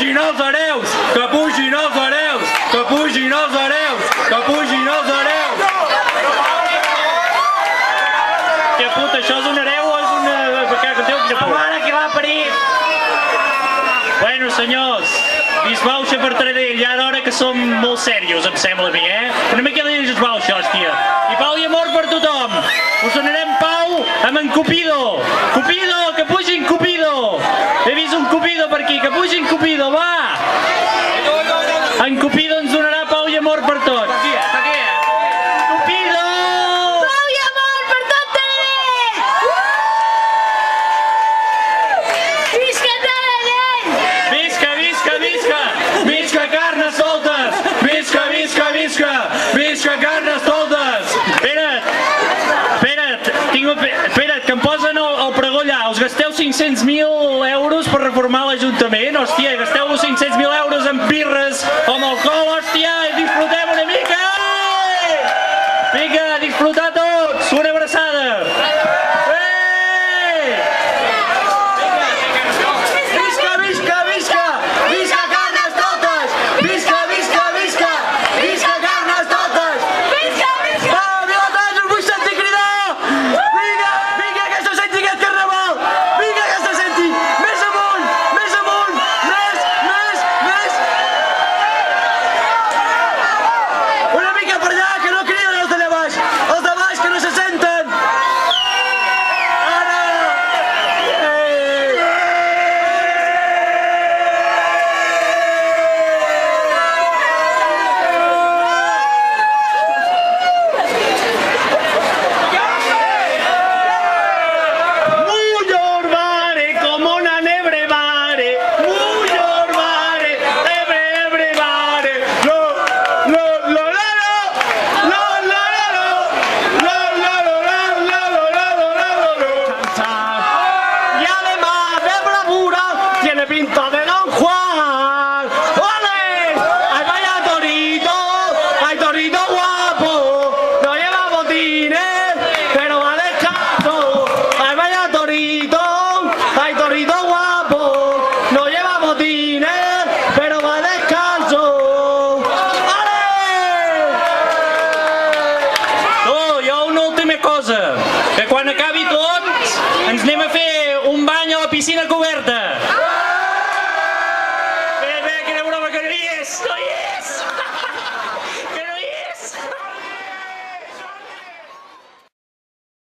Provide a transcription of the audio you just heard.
pugin els hereus! Que pugin els hereus! Que pugin els hereus! Que pugin els hereus! Que puta, això és un hereu o és una... La mare que va parir! Bueno, senyors, disbauxa per trader, ja d'hora que som molt serios, em sembla a mi, Una mica de disbauxa, hòstia. I pau i amor per tothom. Us donarem pau amb en Cupido. Cupido, que pugin Cupido. He vist un Cupido per aquí, que pugin Cupido, va. En Cupido ens donarà pau i amor per tots. Cupido! Pau i amor per tot Taradell! Visca Taradell! Visca, visca, visca! Visca carnes soltes! Visca, visca, visca! Visca carnes soltes! Espera't, que em posen el pregó allà. Us gasteu 500.000 euros per reformar l'Ajuntament? Hòstia, gasteu-vos 500.000 euros en birres o amb alcohol, hòstia, disfrutem una mica! Vinga, disfrutar tots! Una abraçada! Visca, visca, visca! Visca carnes soltes! Visca, visca, visca! Visca carnes soltes! Visca, visca! Va, pilotes, us vull sentir cridar! Vinga, vinga, que se senti aquest carnaval! Vinga, que se senti! Més amunt! Més amunt! Més! Una mica per allà, que no criden els d'allà baix! Els de baix, que no se senten! Ara! Muy urbane, como una nebrevare, muy urbane, nebrevare, lo, lo, lo, y además de bravura tiene pinta de Don Juan. ¡Ole! ¡Ay, vaya torito! ¡Ay, torito guapo! No lleva botines, pero va descalzo. ¡Ay, vaya torito! ¡Ay, torito guapo! No lleva botines, pero va descalzo. ¡Ole! Oh, hi ha una última cosa, que quan acabi tot ens anem a fer un bany a la piscina coberta.